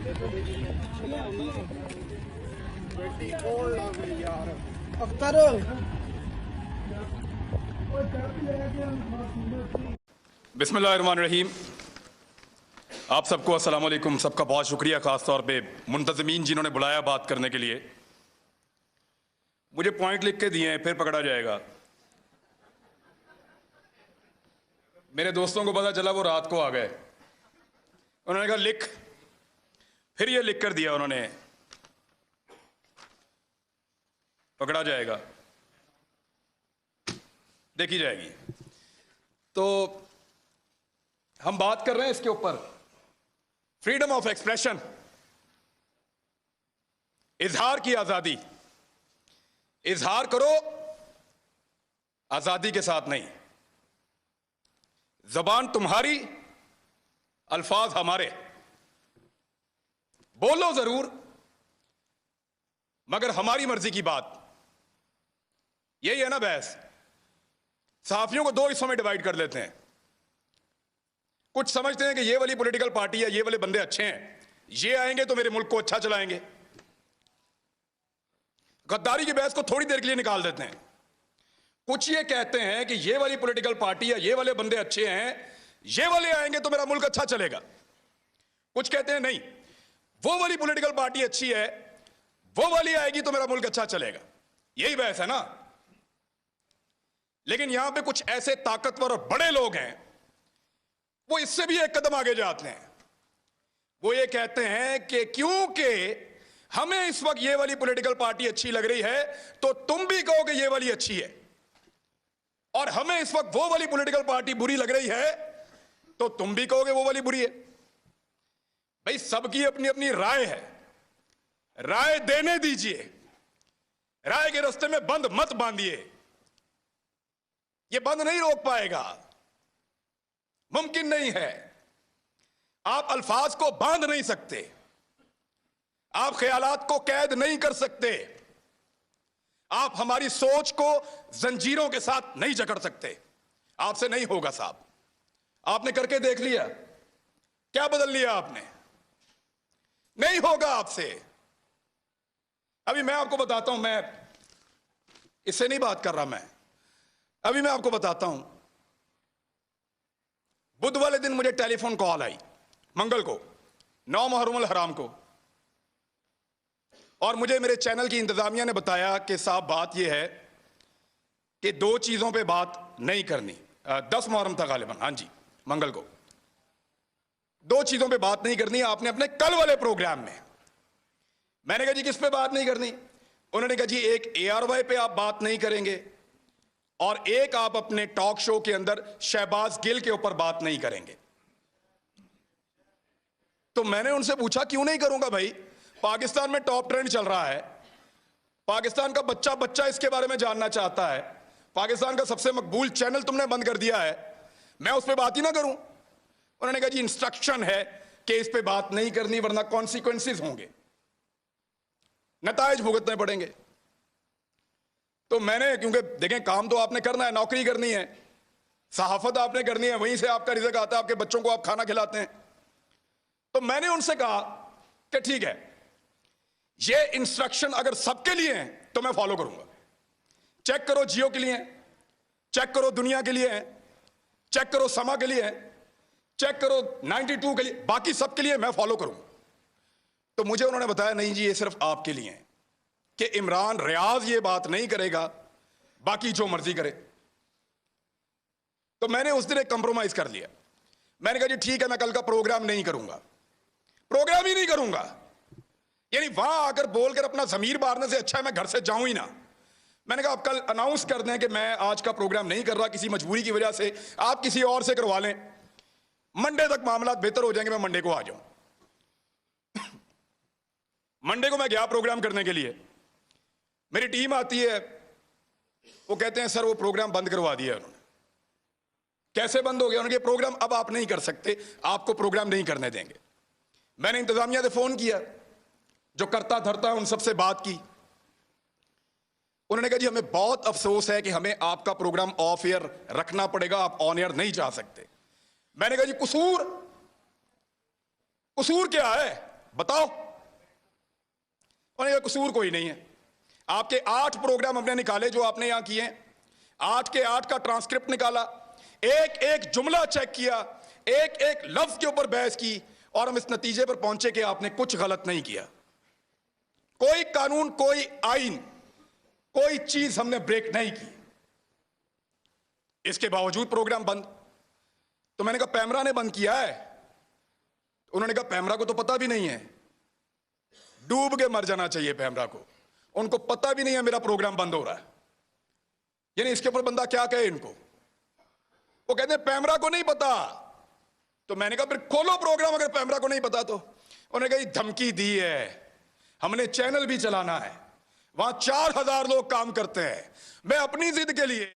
अख्तर बिस्मिल्लाहिर्रहमानिर्रहीम। आप सबको अस्सलाम वालेकुम। सबका बहुत शुक्रिया, ख़ास तौर पे मुंतज़मीन जिन्होंने बुलाया बात करने के लिए। मुझे पॉइंट लिख के दिए हैं, फिर पकड़ा जाएगा। मेरे दोस्तों को पता चला, वो रात को आ गए। उन्होंने कहा लिख, फिर ये लिख कर दिया उन्होंने, पकड़ा जाएगा, देखी जाएगी। तो हम बात कर रहे हैं इसके ऊपर, फ्रीडम ऑफ एक्सप्रेशन, इजहार की आजादी। इजहार करो, आजादी के साथ नहीं। जबान तुम्हारी, अल्फाज हमारे। बोलो जरूर, मगर हमारी मर्जी की बात। यही है ना बहस। सहाफियों को दो हिस्सों में डिवाइड कर लेते हैं। कुछ समझते हैं कि ये वाली पॉलिटिकल पार्टी है, ये वाले बंदे अच्छे हैं, ये आएंगे तो मेरे मुल्क को अच्छा चलाएंगे। गद्दारी की बहस को थोड़ी देर के लिए निकाल देते हैं। कुछ ये कहते हैं कि ये वाली पॉलिटिकल पार्टी है, ये वाले बंदे अच्छे हैं, ये वाले आएंगे तो मेरा मुल्क अच्छा चलेगा। कुछ कहते हैं नहीं, वो वाली पॉलिटिकल पार्टी अच्छी है, वो वाली आएगी तो मेरा मुल्क अच्छा चलेगा। यही बहस है ना। लेकिन यहां पे कुछ ऐसे ताकतवर और बड़े लोग हैं, वो इससे भी एक कदम आगे जाते हैं। वो ये कहते हैं कि क्योंकि हमें इस वक्त ये वाली पॉलिटिकल पार्टी अच्छी लग रही है, तो तुम भी कहो कि ये वाली अच्छी है, और हमें इस वक्त वो वाली पॉलिटिकल पार्टी बुरी लग रही है, तो तुम भी कहोगे वो वाली बुरी है। भाई, सबकी अपनी अपनी राय है, राय देने दीजिए। राय के रास्ते में बंद मत बांधिए, ये बंद नहीं रोक पाएगा, मुमकिन नहीं है। आप अल्फाज को बांध नहीं सकते, आप ख्यालात को कैद नहीं कर सकते, आप हमारी सोच को जंजीरों के साथ नहीं जकड़ सकते। आपसे नहीं होगा साहब। आपने करके देख लिया, क्या बदल लिया आपने? नहीं होगा आपसे। अभी मैं आपको बताता हूं, मैं इससे नहीं बात कर रहा, मैं अभी मैं आपको बताता हूं। बुध वाले दिन मुझे टेलीफोन कॉल आई, मंगल को, 9 मुहर्रम हराम को, और मुझे मेरे चैनल की इंतजामिया ने बताया कि साहब बात यह है कि 2 चीजों पे बात नहीं करनी। 10 मुहर्रम था गालिबन, हाँ जी, मंगल को। 2 चीजों पे बात नहीं करनी आपने अपने कल वाले प्रोग्राम में। मैंने कहा जी किस पे बात नहीं करनी? उन्होंने कहा जी एक ARY पे आप बात नहीं करेंगे, और एक आप अपने टॉक शो के अंदर शहबाज गिल के ऊपर बात नहीं करेंगे। तो मैंने उनसे पूछा क्यों नहीं करूंगा भाई? पाकिस्तान में टॉप ट्रेंड चल रहा है, पाकिस्तान का बच्चा बच्चा इसके बारे में जानना चाहता है, पाकिस्तान का सबसे मकबूल चैनल तुमने बंद कर दिया है, मैं उस पर बात ही ना करूं? उन्होंने कहा जी इंस्ट्रक्शन है कि इस पे बात नहीं करनी, वरना कॉन्सिक्वेंसेस होंगे, नतायज भुगतने पड़ेंगे। तो मैंने, क्योंकि देखें काम तो आपने करना है, नौकरी करनी है, सहाफत आपने करनी है, वहीं से आपका रिज़्क आता है, आपके बच्चों को आप खाना खिलाते हैं। तो मैंने उनसे कहा कि ठीक है, ये इंस्ट्रक्शन अगर सबके लिए है तो मैं फॉलो करूंगा। चेक करो जियो के लिए, चेक करो दुनिया के लिए, चेक करो समा के लिए, चेक करो 92 के लिए, बाकी सबके लिए मैं फॉलो करूंगा। तो मुझे उन्होंने बताया नहीं जी, ये सिर्फ आपके लिए है कि इमरान रियाज ये बात नहीं करेगा, बाकी जो मर्जी करे। तो मैंने उस दिन एक कंप्रोमाइज कर लिया। मैंने कहा जी ठीक है, मैं कल का प्रोग्राम नहीं करूंगा, प्रोग्राम ही नहीं करूंगा। यानी वहां आकर बोलकर अपना जमीर मारने से अच्छा है मैं घर से जाऊं ही ना। मैंने कहा आप कल अनाउंस कर दें कि मैं आज का प्रोग्राम नहीं कर रहा, किसी मजबूरी की वजह से, आप किसी और से करवा लें, मंडे तक मामला बेहतर हो जाएंगे, मैं मंडे को आ जाऊं। मंडे को मैं गया प्रोग्राम करने के लिए, मेरी टीम आती है, वो कहते हैं सर वो प्रोग्राम बंद करवा दिया उन्होंने। कैसे बंद हो गया? उन्होंने कहा प्रोग्राम अब आप नहीं कर सकते, आपको प्रोग्राम नहीं करने देंगे। मैंने इंतजामिया से फोन किया, जो करता धरता है उन सबसे बात की। उन्होंने कहा जी हमें बहुत अफसोस है कि हमें आपका प्रोग्राम ऑफ एयर रखना पड़ेगा, आप ऑन एयर नहीं जा सकते। मैंने कहा जी कसूर क्या है? बताओ। और ये कसूर कोई नहीं है। आपके 8 प्रोग्राम हमने निकाले जो आपने यहां किए, 8 के 8 का ट्रांसक्रिप्ट निकाला, एक एक जुमला चेक किया, एक एक लफ्ज के ऊपर बहस की, और हम इस नतीजे पर पहुंचे कि आपने कुछ गलत नहीं किया। कोई कानून, कोई आइन, कोई चीज हमने ब्रेक नहीं की। इसके बावजूद प्रोग्राम बंद। तो मैंने कहा पैमरा ने बंद किया है। उन्होंने कहा पैमरा को तो पता भी नहीं है, डूब के मर जाना चाहिए पैमरा को, उनको पता भी नहीं है मेरा प्रोग्राम बंद हो रहा है। यानी इसके ऊपर बंदा क्या कहे इनको। वो कहते हैं पैमरा को नहीं पता। तो मैंने कहा फिर खोलो प्रोग्राम अगर पैमरा को नहीं पता तो। उन्होंने कहा धमकी दी है, हमने चैनल भी चलाना है, वहां 4000 लोग काम करते हैं, मैं अपनी जिद के लिए